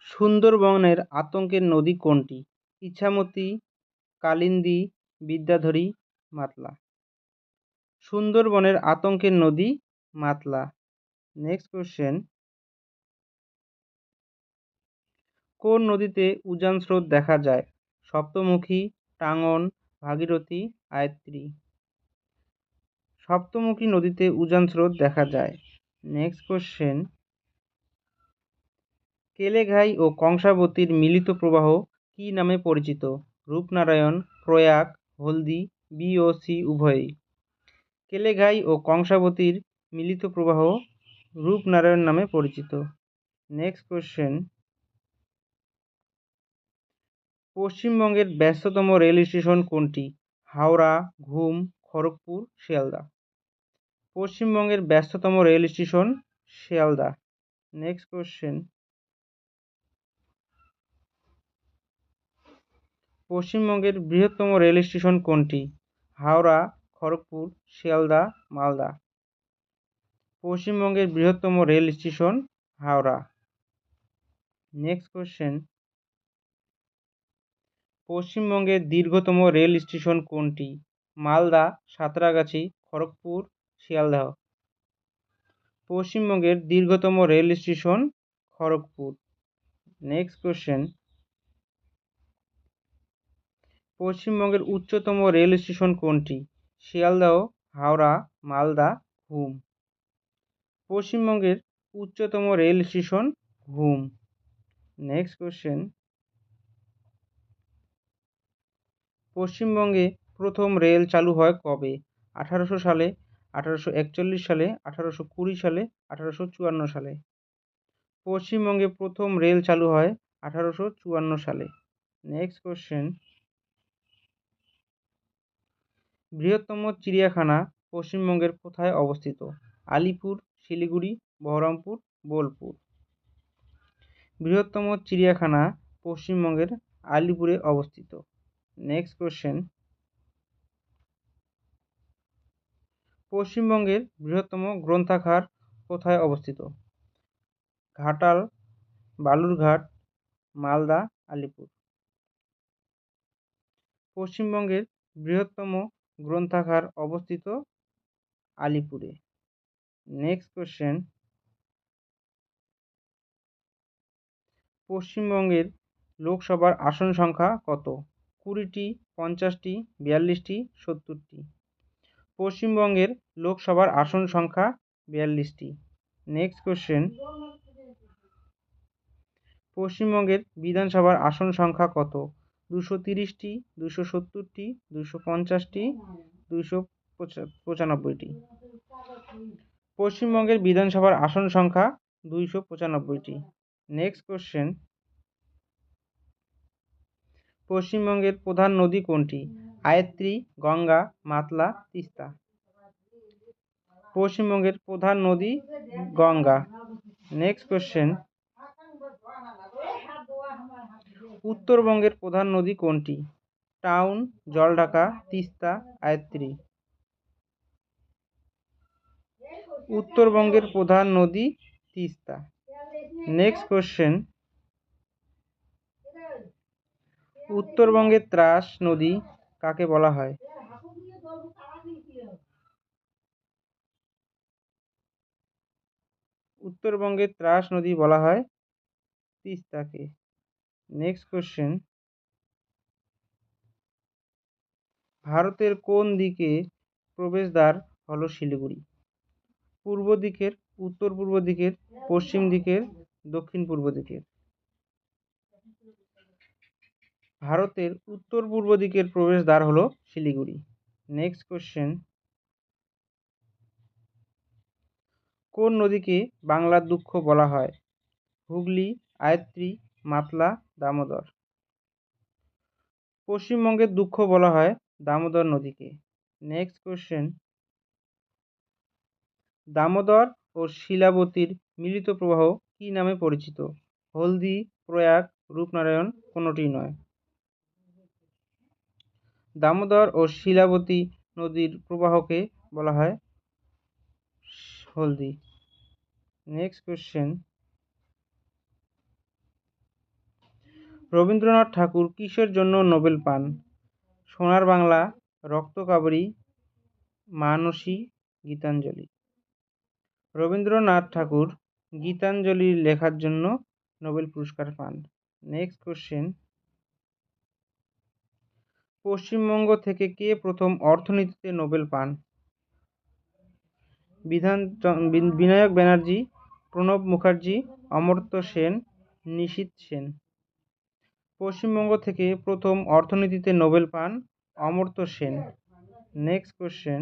সুন্দরবনের আতঙ্কের নদী কোনটি? ইছামতি, কালিন্দী, বিদ্যাধরী, মাতলা। সুন্দরবনের আতঙ্কের নদী মাতলা। নেক্সট কোশ্চেন, কোন নদীতে উজান স্রোত দেখা যায়? সপ্তমুখী, টাঙ্গন, ভাগীরথী, আয়ত্রী। সপ্তমুখী নদীতে উজান স্রোত দেখা যায়। নেক্সট কোশ্চেন, কেলেঘাই ও কংসাবতীর মিলিত প্রবাহ কী নামে পরিচিত? রূপনারায়ণ, প্রয়াগ, হলদি, বি ও সি উভয়ই। কেলেঘাই ও কংসাবতীর মিলিত প্রবাহ রূপনারায়ণ নামে পরিচিত। নেক্সট কোশ্চেন, পশ্চিমবঙ্গের ব্যস্ততম রেল স্টেশন কোনটি? হাওড়া, ঘুম, খড়গপুর, শিয়ালদা। পশ্চিমবঙ্গের ব্যস্ততম rail station Sealdah. Next question, পশ্চিমবঙ্গের বৃহত্তম রেল স্টেশন কোনটি? হাওড়া, খড়গপুর, শিয়ালদা, মালদা। পশ্চিমবঙ্গের বৃহত্তম rail station Howrah. Next question, পশ্চিমবঙ্গের দীর্ঘতম রেল স্টেশন কোনটি? মালদা, সাঁতরাগাছি, খড়গপুর, শিয়ালদহ। পশ্চিমবঙ্গের দীর্ঘতম rail station Kharagpur. Next question, পশ্চিমবঙ্গের উচ্চতম রেল স্টেশন কোনটি? শিয়ালদহ, হাওড়া, মালদা, ঘুম। পশ্চিমবঙ্গের উচ্চতম রেল স্টেশন ঘুম। নেক্সট কোশ্চেন, পশ্চিমবঙ্গে প্রথম রেল চালু হয় কবে? 1800 সালে, 1841 সালে, 1820 সালে, 1854 সালে। পশ্চিমবঙ্গে প্রথম রেল চালু হয় 1854 সালে। নেক্সট কোশ্চেন, বৃহত্তম চিড়িয়াখানা পশ্চিমবঙ্গের কোথায় অবস্থিত? আলিপুর, শিলিগুড়ি, বহরমপুর, বোলপুর। বৃহত্তম চিড়িয়াখানা পশ্চিমবঙ্গের আলিপুরে অবস্থিত। নেক্সট কোশ্চেন, পশ্চিমবঙ্গের বৃহত্তম গ্রন্থাগার কোথায় অবস্থিত? ঘাটাল, বালুরঘাট, মালদা, আলিপুর। পশ্চিমবঙ্গের বৃহত্তম গ্রন্থাগার অবস্থিত আলিপুরে। নেক্সট কোশ্চেন, পশ্চিমবঙ্গের লোকসভার আসন সংখ্যা কত? 20টি, 50টি, 42টি, 70টি। পশ্চিমবঙ্গের লোকসভার আসন সংখ্যা 42টি। নেক্সট কোশ্চেন, পশ্চিমবঙ্গের বিধানসভার আসন সংখ্যা কত? 230টি, 270টি, 250টি, 295টি। পশ্চিমবঙ্গের বিধানসভার আসন সংখ্যা 295টি। নেক্সট কোশ্চেন, পশ্চিমবঙ্গের প্রধান নদী কোনটি? আয়ত্রী, গঙ্গা, মাতলা, তিস্তা। পশ্চিমবঙ্গের প্রধান নদী গঙ্গা। নেক্সট কোশ্চেন, উত্তরবঙ্গের প্রধান নদী কোনটি? টাউন, জলঢাকা, তিস্তা, আয়ত্রী। উত্তরবঙ্গের প্রধান নদী তিস্তা। নেক্সট কোশ্চেন, উত্তরবঙ্গের ত্রাস নদী কাকে বলা হয়? উত্তরবঙ্গের ত্রাস নদী বলা হয় তিস্তাকে। নেক্সট কোশ্চেন, ভারতের কোন দিকে প্রবেশদ্বার হলো শিলিগুড়ি? পূর্ব দিকের, উত্তর পূর্ব দিকের, পশ্চিম দিকের, দক্ষিণ পূর্ব দিকের? ভারতের উত্তর পূর্ব দিকের প্রবেশদ্বার হলো শিলিগুড়ি। নেক্সট কোশ্চেন, কোন নদীকে বাংলার দুঃখ বলা হয়? হুগলি, আয়ত্রী, মাতলা, দামোদর। পশ্চিমবঙ্গের দুঃখ বলা হয় দামোদর নদীকে। নেক্সট কোশ্চেন, দামোদর ও শিলাবতীর মিলিত প্রবাহ কী নামে পরিচিত? হলদি, প্রয়াগ, রূপনারায়ণ, কোনোটিই নয়। দামোদর ও শিলাবতী নদীর প্রবাহকে বলা হয় হলদি। নেক্সট কোশ্চেন, রবীন্দ্রনাথ ঠাকুর কিসের জন্য নোবেল পান? সোনার বাংলা, রক্তকাবেরী, মানসী, গীতাঞ্জলি। রবীন্দ্রনাথ ঠাকুর গীতাঞ্জলি লেখার জন্য নোবেল পুরস্কার পান। নেক্সট কোশ্চেন, পশ্চিমবঙ্গ থেকে কে প্রথম অর্থনীতিতে নোবেল পান? বিনায়ক ব্যানার্জি, প্রণব মুখার্জি, অমর্ত্য সেন, নিশীথ সেন। পশ্চিমবঙ্গ থেকে প্রথম অর্থনীতিতে নোবেল পান অমর্ত্য সেন। নেক্সট কোশ্চেন,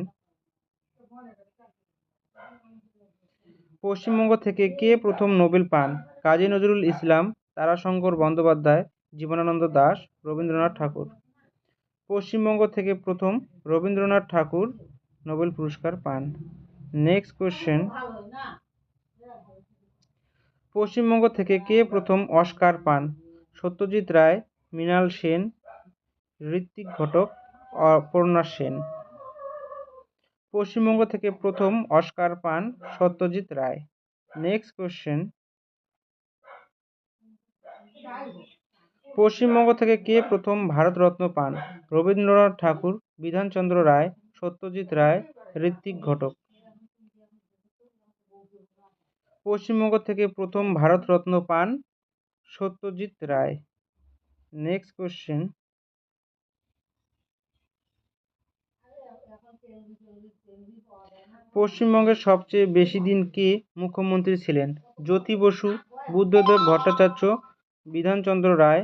পশ্চিমবঙ্গ থেকে কে প্রথম নোবেল পান? কাজী নজরুল ইসলাম, তারাশঙ্কর বন্দ্যোপাধ্যায়, জীবনানন্দ দাশ, রবীন্দ্রনাথ ঠাকুর। পশ্চিমবঙ্গ থেকে প্রথম রবীন্দ্রনাথ ঠাকুর নোবেল পুরস্কার পান। নেক্সট কোশ্চেন, পশ্চিমবঙ্গ থেকে কে প্রথম অস্কার পান? সত্যজিৎ রায়, মৃণাল সেন, ঋত্বিক ঘটক, অপর্ণা সেন। পশ্চিমবঙ্গ থেকে প্রথম অস্কার পান সত্যজিৎ রায়। নেক্সট কোশ্চেন, পশ্চিমবঙ্গ থেকে কে প্রথম ভারতরত্ন পান? রবীন্দ্রনাথ ঠাকুর, বিধানচন্দ্র রায়, সত্যজিৎ রায়, ঋত্বিক ঘটক। পশ্চিমবঙ্গ থেকে প্রথম ভারতরত্ন পান সত্যজিৎ রায়। নেক্সট কোশ্চেন, পশ্চিমবঙ্গের সবচেয়ে বেশি দিন কে মুখ্যমন্ত্রী ছিলেন? জ্যোতি বসু, বুদ্ধদেব ভট্টাচার্য, বিধানচন্দ্র রায়,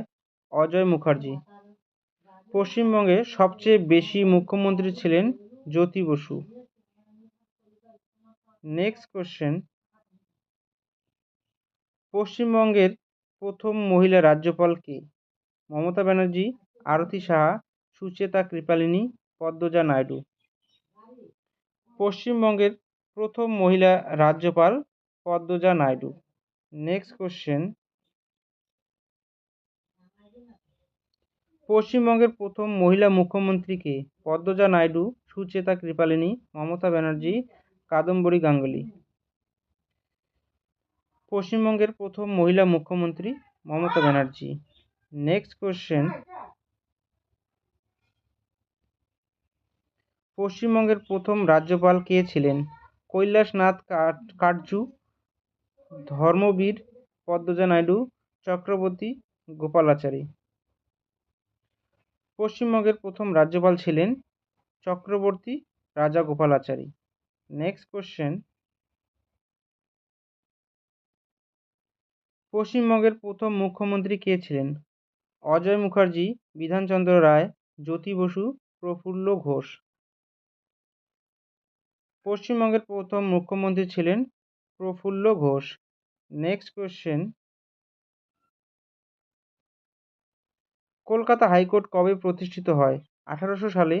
অজয় মুখার্জি। পশ্চিমবঙ্গে সবচেয়ে বেশি মুখ্যমন্ত্রী ছিলেন জ্যোতি বসু। নেক্সট কোশ্চেন, পশ্চিমবঙ্গের প্রথম মহিলা রাজ্যপাল কে? মমতা ব্যানার্জি, আরতি সাহা, সুচেতা কৃপালিনী, পদ্মজা নাইডু। পশ্চিমবঙ্গের প্রথম মহিলা রাজ্যপাল পদ্মজা নাইডু। নেক্সট কোশ্চেন, পশ্চিমবঙ্গের প্রথম মহিলা মুখ্যমন্ত্রী কে? পদ্মজা নাইডু, সুচেতা কৃপালিনী, মমতা ব্যানার্জি, কাদম্বরী গাঙ্গুলি। পশ্চিমবঙ্গের প্রথম মহিলা মুখ্যমন্ত্রী মমতা ব্যানার্জি। নেক্সট কোশ্চেন, পশ্চিমবঙ্গের প্রথম রাজ্যপাল কে ছিলেন? কৈলাসনাথ কাটজু, ধর্মবীর, পদ্মজা নাইডু, চক্রবর্তী গোপালাচারী। পশ্চিমবঙ্গের প্রথম রাজ্যপাল ছিলেন চক্রবর্তী রাজা গোপালাচারী। নেক্সট কোশ্চেন, পশ্চিমবঙ্গের প্রথম মুখ্যমন্ত্রী কে ছিলেন? অজয় মুখার্জি, বিধানচন্দ্র রায়, জ্যোতি বসু, প্রফুল্ল ঘোষ। পশ্চিমবঙ্গের প্রথম মুখ্যমন্ত্রী ছিলেন Prafulla Ghosh. Next question, Kolkata high court কবে প্রতিষ্ঠিত হয়? 1800 সালে,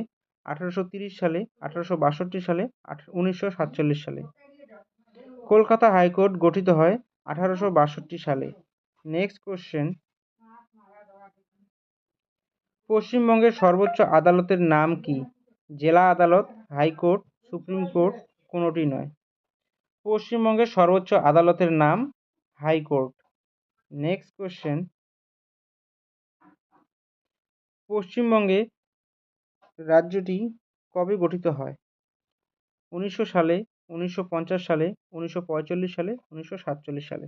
1830 সালে, 1862 সালে, 1947 সালে। কলকাতা হাইকোর্ট গঠিত হয় 1862 সালে। নেক্সট কোশ্চেন, পশ্চিমবঙ্গের সর্বোচ্চ আদালতের নাম কি? জেলা আদালত, হাইকোর্ট, সুপ্রিম কোর্ট, কোনোটি নয়। পশ্চিমবঙ্গের সর্বোচ্চ আদালতের নাম হাইকোর্ট। নেক্সট কোশ্চেন, পশ্চিমবঙ্গে রাজ্যটি কবে গঠিত হয়? 1900 সালে, 1950 সালে, 1945 সালে, 1947 সালে।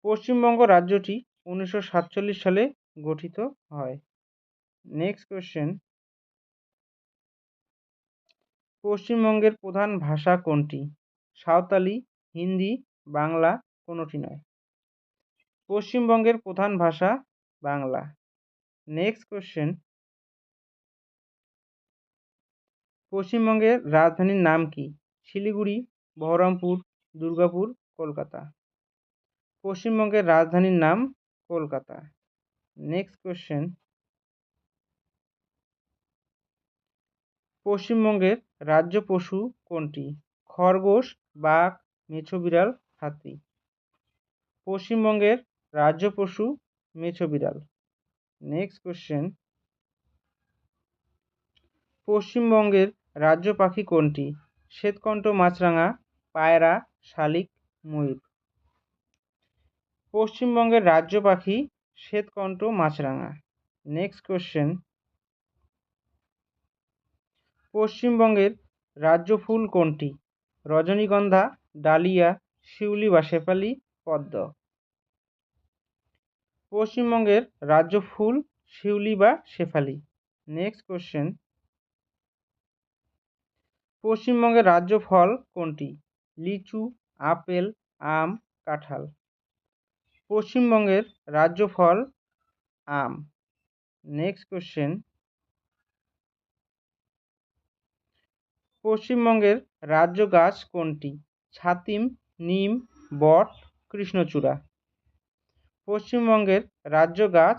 পশ্চিমবঙ্গ রাজ্যটি 1947 সালে গঠিত হয়। নেক্সট কোশ্চেন, পশ্চিমবঙ্গের প্রধান ভাষা কোনটি? সাঁওতালি, হিন্দি, বাংলা, কোনোটি নয়। পশ্চিমবঙ্গের প্রধান ভাষা বাংলা। নেক্সট কোশ্চেন, পশ্চিমবঙ্গের রাজধানীর নাম কি? শিলিগুড়ি, বহরমপুর, দুর্গাপুর, কলকাতা। পশ্চিমবঙ্গের রাজধানীর নাম কলকাতা। নেক্সট কোশ্চেন, পশ্চিমবঙ্গের রাজ্য পশু কোনটি? খরগোশ, বাঘ, মেছো বিড়াল, হাতি। পশ্চিমবঙ্গের রাজ্য পশু মেছো বিড়াল। নেক্সট কোশ্চেন, পশ্চিমবঙ্গের রাজ্য পাখি কোনটি? শ্বেতকণ্ঠ মাছরাঙা, পায়রা, শালিক, ময়ূর। পশ্চিমবঙ্গের রাজ্য পাখি শ্বেতকণ্ঠ মাছরাঙা। নেক্সট কোশ্চেন, পশ্চিমবঙ্গের রাজ্য ফুল কোনটি? রজনীগন্ধা, ডালিয়া, শিউলি বা শেফালি, পদ্ম। পশ্চিমবঙ্গের রাজ্য ফুল শিউলি বা শেফালি। নেক্সট কোশ্চেন, পশ্চিমবঙ্গের রাজ্য ফল কোনটি? লিচু, আপেল, আম, কাঁঠাল। পশ্চিমবঙ্গের রাজ্য ফল আম। নেক্সট কোশ্চেন, পশ্চিমবঙ্গের রাজ্য গাছ কোনটি? ছাতিম, নিম, বট, কৃষ্ণচূড়া। পশ্চিমবঙ্গের রাজ্য গাছ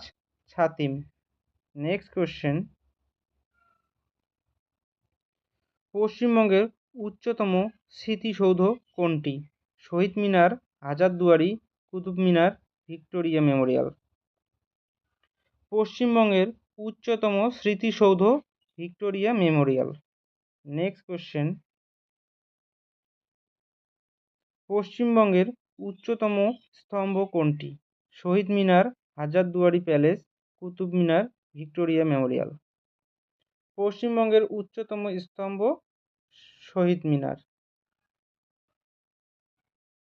ছাতিম। নেক্সট কোশ্চেন, পশ্চিমবঙ্গের উচ্চতম স্মৃতিসৌধ কোনটি? শহীদ মিনার, হাজারদুয়ারি, কুতুব মিনার, ভিক্টোরিয়া মেমোরিয়াল। পশ্চিমবঙ্গের উচ্চতম স্মৃতিসৌধ ভিক্টোরিয়া মেমোরিয়াল। নেক্সট কোশ্চেন, পশ্চিমবঙ্গের উচ্চতম স্তম্ভ কোনটি? শহীদ মিনার, Hazarduari palace, Qutub Minar, Victoria Memorial. পশ্চিমবঙ্গের উচ্চতম স্তম্ভ শহীদ মিনার।